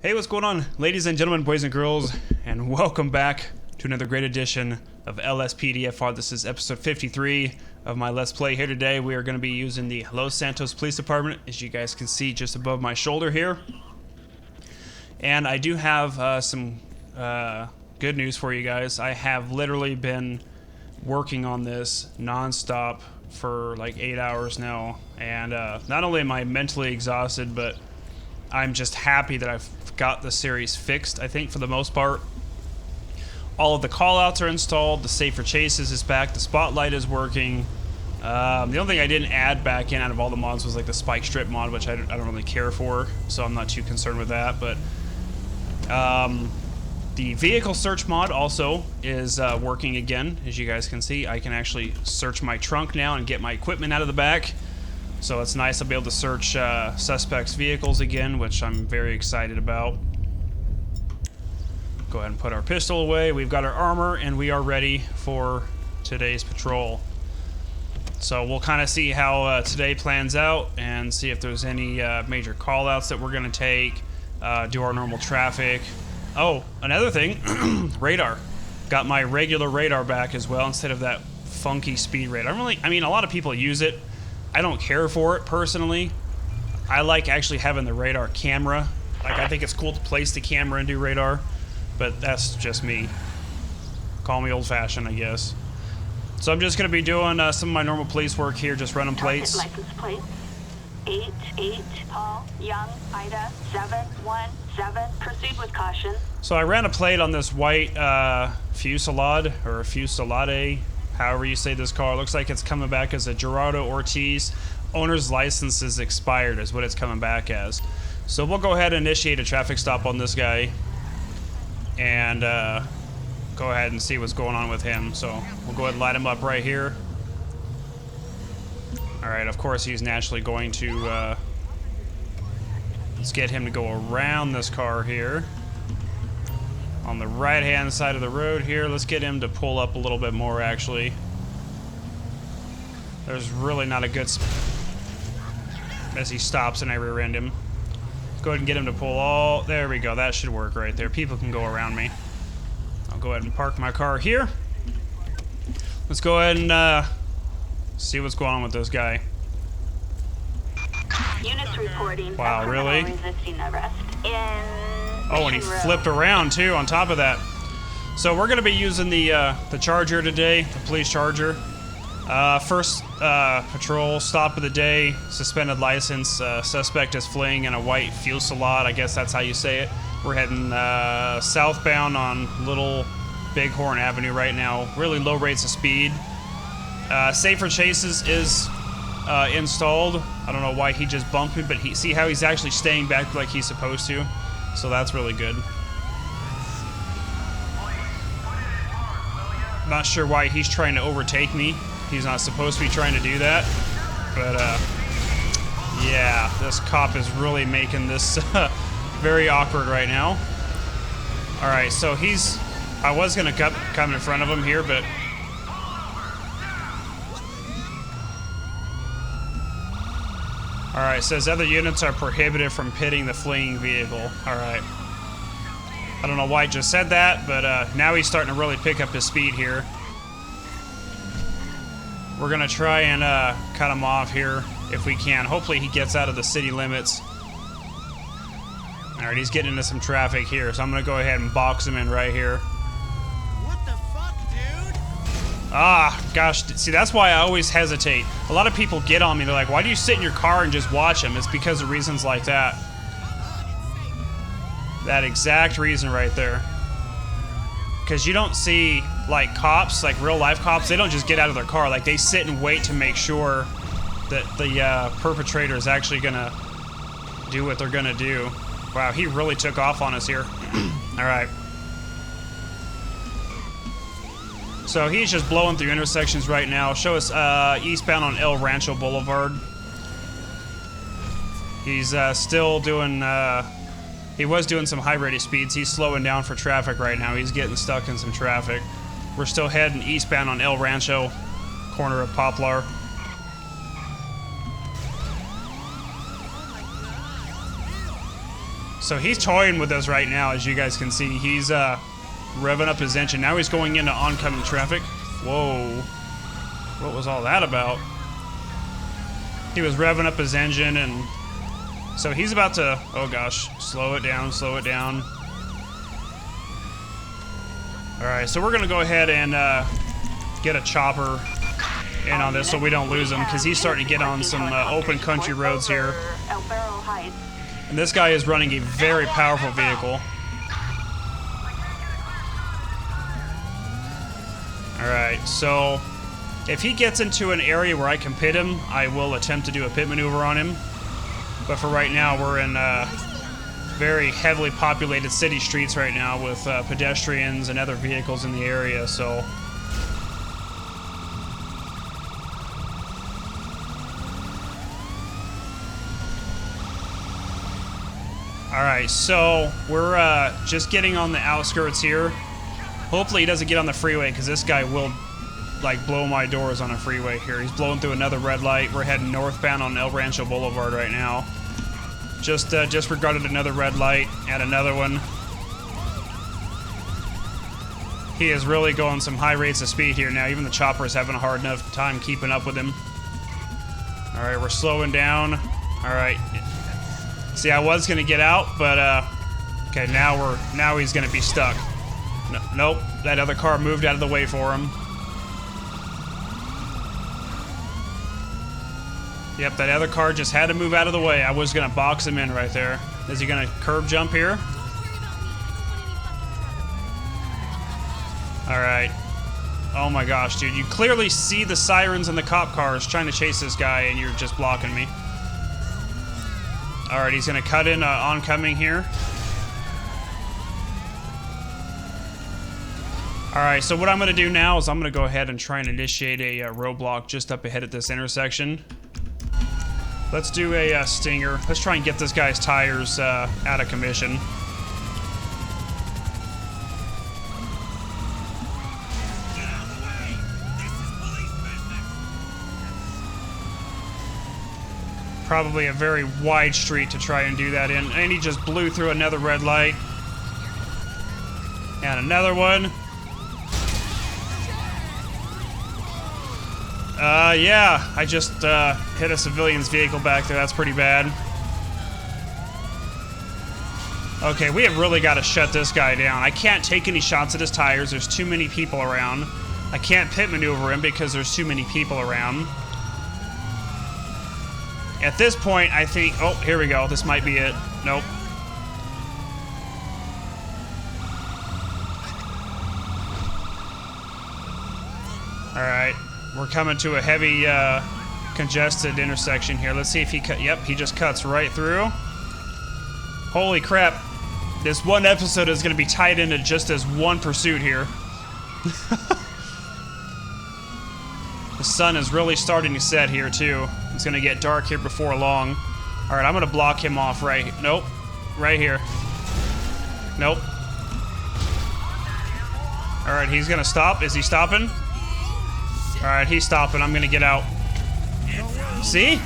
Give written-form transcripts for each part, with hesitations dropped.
Hey, what's going on, ladies and gentlemen, boys and girls, and welcome back to another great edition of LSPD FR. This is episode 53 of my Let's Play. Here today, we are going to be using the Los Santos Police Department, as you guys can see just above my shoulder here. And I do have some good news for you guys. I have literally been working on this non-stop for like 8 hours now, and not only am I mentally exhausted, but I'm just happy that I've got the series fixed. I think for the most part, all of the callouts are installed, the Safer Chases is back, the Spotlight is working. The only thing I didn't add back in out of all the mods was like the Spike Strip mod, which I don't really care for, so I'm not too concerned with that. But the Vehicle Search mod also is working again. As you guys can see, I can actually search my trunk now and get my equipment out of the back. So it's nice to be able to search suspects' vehicles again, which I'm very excited about. Go ahead and put our pistol away. We've got our armor, and we are ready for today's patrol. So we'll kind of see how today plans out and see if there's any major callouts that we're going to take, do our normal traffic. Oh, another thing, radar. Got my regular radar back as well instead of that funky speed radar. I mean, a lot of people use it. I don't care for it personally. I like actually having the radar camera. Like, I think it's cool to place the camera and do radar, but that's just me. Call me old-fashioned, I guess. So I'm just going to be doing some of my normal police work here, just running plates. License plate 88 Paul Young Ida 717. Proceed with caution. So I ran a plate on this white Fusilade, or Fusilade, however you say this car. It looks like it's coming back as a Gerardo Ortiz. Owner's license is expired is what it's coming back as. So we'll go ahead and initiate a traffic stop on this guy and go ahead and see what's going on with him. So we'll go ahead and light him up right here. Alright, of course he's naturally going to let's get him to go around this car here on the right hand side of the road here. Let's get him to pull up a little bit more, actually. There's really not a good as he stops and I rear end him. Go ahead and get him to pull all... There we go. That should work right there. People can go around me. I'll go ahead and park my car here. Let's go ahead and see what's going on with this guy. Units reporting. Wow, really? Resisting arrest Oh, and he flipped around too on top of that. So we're gonna be using the Charger today, the police Charger. First patrol stop of the day, suspended license, suspect is fleeing in a white Fusilade, I guess that's how you say it. We're heading southbound on Little Bighorn Avenue right now. Really low rates of speed. Safer Chases is installed. I don't know why he just bumped me, but see how he's actually staying back like he's supposed to. So that's really good. Not sure why he's trying to overtake me. He's not supposed to be trying to do that. But, yeah, this cop is really making this very awkward right now. Alright, so I was going to come in front of him here, but... Alright, says other units are prohibited from pitting the fleeing vehicle. Alright. I don't know why I just said that, but now he's starting to really pick up his speed here. We're going to try and cut him off here if we can. Hopefully he gets out of the city limits. Alright, he's getting into some traffic here, so I'm going to go ahead and box him in right here. What the fuck, dude? Ah, gosh, see, that's why I always hesitate. A lot of people get on me, they're like, why do you sit in your car and just watch them? It's because of reasons like that. That exact reason right there. Because you don't see, like, cops, like real life cops, they don't just get out of their car. Like, they sit and wait to make sure that the perpetrator is actually gonna do what they're gonna do. Wow, he really took off on us here. Alright. So he's just blowing through intersections right now. Show us eastbound on El Rancho Boulevard. He's still doing... he was doing some high rate of speeds. He's slowing down for traffic right now. He's getting stuck in some traffic. We're still heading eastbound on El Rancho, corner of Poplar. So he's toying with us right now, as you guys can see. He's revving up his engine. Now he's going into oncoming traffic. Whoa. What was all that about? He was revving up his engine, and so he's about to, oh gosh, slow it down, slow it down. Alright, so we're going to go ahead and get a chopper in on this so we don't lose him, because he's starting to get on some open country roads here. And this guy is running a very powerful vehicle. Alright, so if he gets into an area where I can pit him, I will attempt to do a pit maneuver on him. But for right now, we're in very heavily populated city streets right now with pedestrians and other vehicles in the area, so... Alright, so we're just getting on the outskirts here. Hopefully he doesn't get on the freeway, because this guy will, like, blow my doors on a freeway here. He's blowing through another red light. We're heading northbound on El Rancho Boulevard right now. Just disregarded another red light and another one. He is really going some high rates of speed here now. Even the chopper is having a hard enough time keeping up with him. Alright, we're slowing down. Alright. See, I was gonna get out, but okay, now he's gonna be stuck. No, nope, that other car moved out of the way for him. Yep, that other car just had to move out of the way. I was gonna box him in right there. Is he gonna curb jump here? Alright. Oh my gosh, dude. You clearly see the sirens and the cop cars trying to chase this guy, and you're just blocking me. Alright, he's gonna cut in oncoming here. Alright, so what I'm gonna do now is I'm gonna go ahead and try and initiate a roadblock just up ahead at this intersection. Let's do a stinger. Let's try and get this guy's tires out of commission. Probably a very wide street to try and do that in. And he just blew through another red light. And another one. Yeah, I just hit a civilian's vehicle back there. That's pretty bad. Okay, we have really got to shut this guy down. I can't take any shots at his tires. There's too many people around. I can't pit maneuver him because there's too many people around. At this point, I think... Oh, here we go. This might be it. Nope. Alright. We're coming to a heavy, congested intersection here. Let's see if he cut... Yep, he just cuts right through. Holy crap. This one episode is going to be tied into just as one pursuit here. The sun is really starting to set here, too. It's going to get dark here before long. Alright, I'm going to block him off right... Nope. Right here. Nope. Alright, he's going to stop. Is he stopping? Alright, he's stopping. I'm going to get out. See?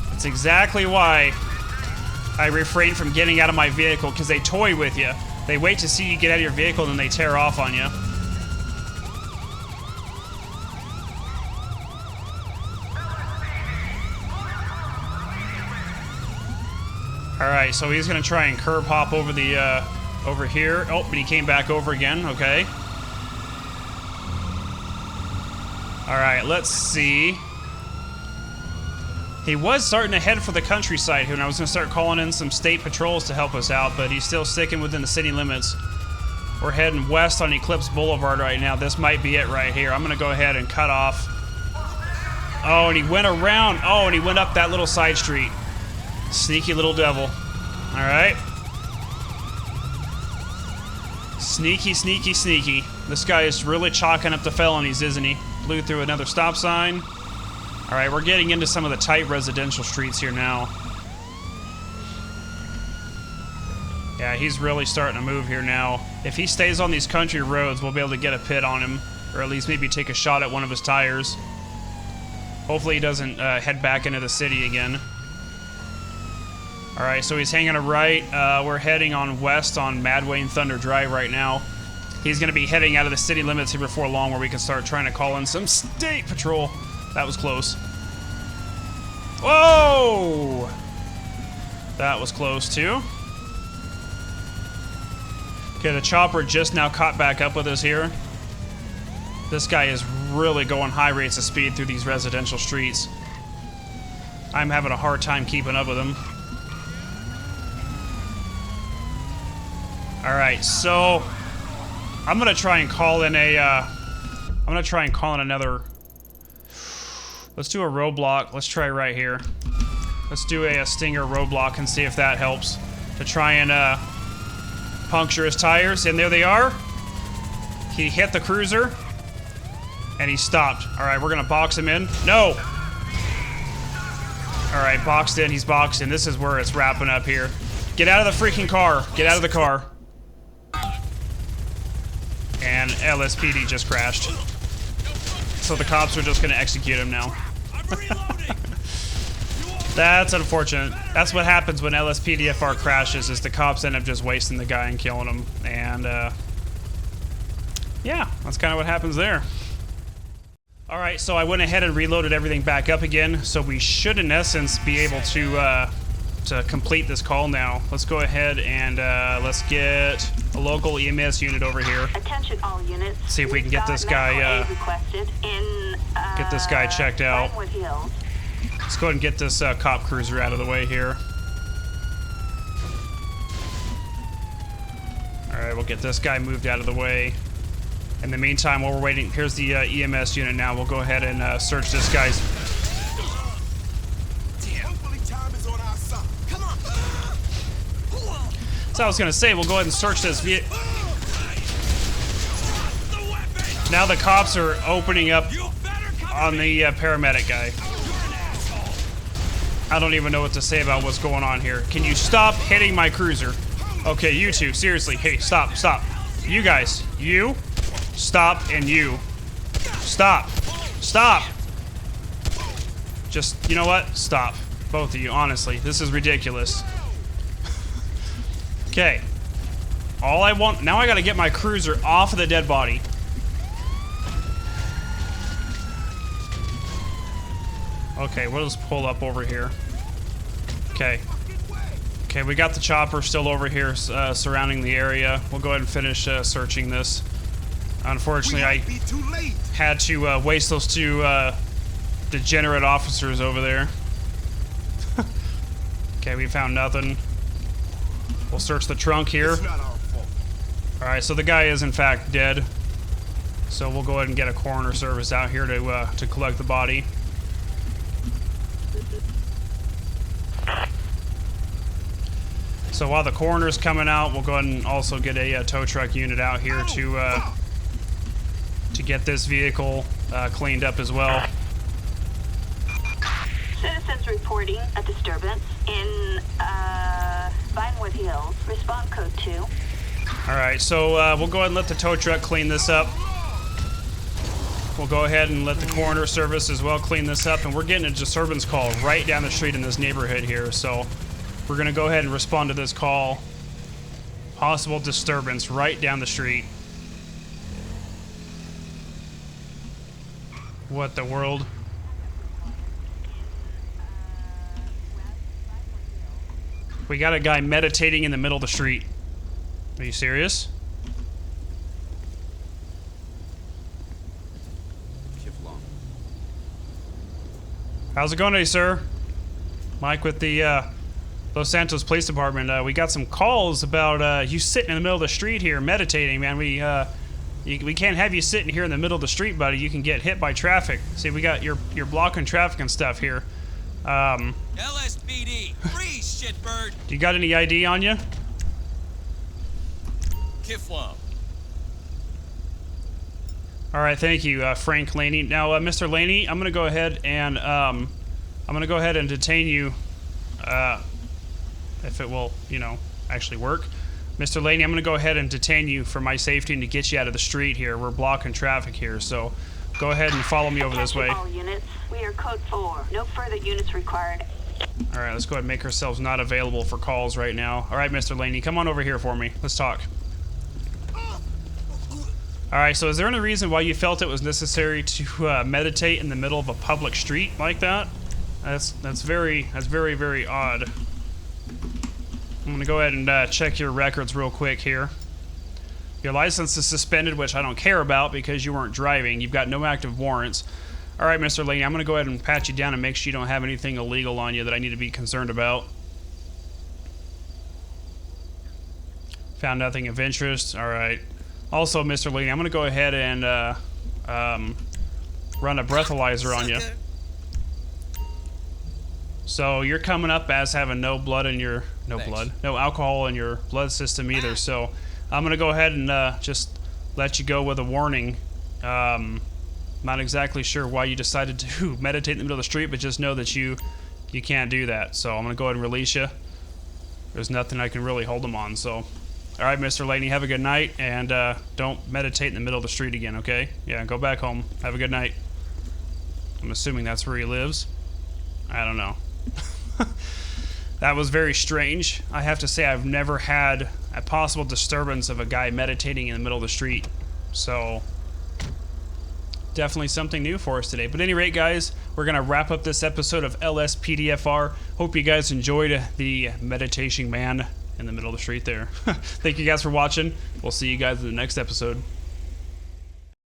That's exactly why I refrain from getting out of my vehicle, because they toy with you. They wait to see you get out of your vehicle, and then they tear off on you. Alright, so he's going to try and curb hop over the, over here. Oh, but he came back over again. Okay. Alright, let's see. He was starting to head for the countryside here, and I was going to start calling in some state patrols to help us out, but he's still sticking within the city limits. We're heading west on Eclipse Boulevard right now. This might be it right here. I'm going to go ahead and cut off. Oh, and he went around. Oh, and he went up that little side street. Sneaky little devil. Alright. Sneaky, sneaky, sneaky. This guy is really chalking up the felonies, isn't he? Blew through another stop sign. Alright, we're getting into some of the tight residential streets here now. Yeah, he's really starting to move here now. If he stays on these country roads, we'll be able to get a pit on him. Or at least maybe take a shot at one of his tires. Hopefully he doesn't head back into the city again. Alright, so he's hanging a right. We're heading on west on Madway and Thunder Drive right now. He's going to be heading out of the city limits here before long, where we can start trying to call in some state patrol. That was close. Whoa! That was close too. Okay, the chopper just now caught back up with us here. This guy is really going high rates of speed through these residential streets. I'm having a hard time keeping up with him. Alright, so I'm gonna try and call in another. Let's do a roadblock. Let's try right here. Let's do a Stinger roadblock and see if that helps to try and puncture his tires. And there they are. He hit the cruiser and he stopped. Alright, we're gonna box him in. No! Alright, boxed in. He's boxed in. This is where it's wrapping up here. Get out of the freaking car. Get out of the car. And LSPD just crashed. So the cops are just gonna execute him now. That's unfortunate. That's what happens when LSPDFR crashes, is the cops end up just wasting the guy and killing him. And yeah, that's kind of what happens there. Alright, so I went ahead and reloaded everything back up again, so we should in essence be able to complete this call now. Let's go ahead and let's get a local EMS unit over here. Attention all units. See if we can get this guy get this guy checked out. Let's go ahead and get this cop cruiser out of the way here. Alright, we'll get this guy moved out of the way. In the meantime, while we're waiting, here's the EMS unit now. We'll go ahead and search this guy's. So I was gonna say, we'll go ahead and search this vehicle. Now the cops are opening up on the paramedic guy. I don't even know what to say about what's going on here. Can you stop hitting my cruiser? Okay, you two, seriously. Hey, stop, stop. You guys, you, stop, and you. Stop. Stop. Just, you know what? Stop. Both of you, honestly. This is ridiculous. Okay. All I want... Now I gotta get my cruiser off of the dead body. Okay, we'll just pull up over here. Okay. Okay, we got the chopper still over here surrounding the area. We'll go ahead and finish searching this. Unfortunately, I had to waste those two degenerate officers over there. Okay, we found nothing. We'll search the trunk here. Alright, so the guy is in fact dead. So we'll go ahead and get a coroner service out here to collect the body. So while the coroner's coming out, we'll go ahead and also get a tow truck unit out here to get this vehicle cleaned up as well. Citizens reporting a disturbance in Vinewood Hills. Response code 2. Alright, so we'll go ahead and let the tow truck clean this up. We'll go ahead and let the coroner service as well clean this up. And we're getting a disturbance call right down the street in this neighborhood here. So we're going to go ahead and respond to this call. Possible disturbance right down the street. What the world? We got a guy meditating in the middle of the street. Are you serious? How's it going today, sir? Mike with the Los Santos Police Department. We got some calls about you sitting in the middle of the street here meditating, man. We can't have you sitting here in the middle of the street, buddy. You can get hit by traffic. See, we got you're blocking traffic and stuff here. LSPD, freeze, shitbird. Do you got any ID on you? Kiflam. All right, thank you, Frank Laney. Now, Mr. Laney, I'm gonna go ahead and detain you, if it will, actually work. Mr. Laney, I'm gonna go ahead and detain you for my safety and to get you out of the street here. We're blocking traffic here, so go ahead and follow me over this way. All units, we are code 4. No further units required. All right, let's go ahead and make ourselves not available for calls right now. All right, Mr. Laney, come on over here for me. Let's talk. All right, so is there any reason why you felt it was necessary to meditate in the middle of a public street like that? That's very odd. I'm gonna go ahead and check your records real quick here. Your license is suspended, which I don't care about because you weren't driving. You've got no active warrants. All right, Mr. Laney, I'm gonna go ahead and pat you down and make sure you don't have anything illegal on you that I need to be concerned about. Found nothing of interest. All right. Also, Mr. Laney, I'm gonna go ahead and run a breathalyzer on you. So you're coming up as having no blood in your no alcohol in your blood system either. So I'm gonna go ahead and just let you go with a warning. Not exactly sure why you decided to meditate in the middle of the street, but just know that you can't do that. So I'm gonna go ahead and release you. There's nothing I can really hold them on. So, all right, Mr. Laney, have a good night, and don't meditate in the middle of the street again. Okay? Yeah, go back home. Have a good night. I'm assuming that's where he lives. I don't know. That was very strange. I have to say I've never had a possible disturbance of a guy meditating in the middle of the street. So definitely something new for us today. But at any rate, guys, we're going to wrap up this episode of LSPDFR. Hope you guys enjoyed the meditation man in the middle of the street there. Thank you guys for watching. We'll see you guys in the next episode.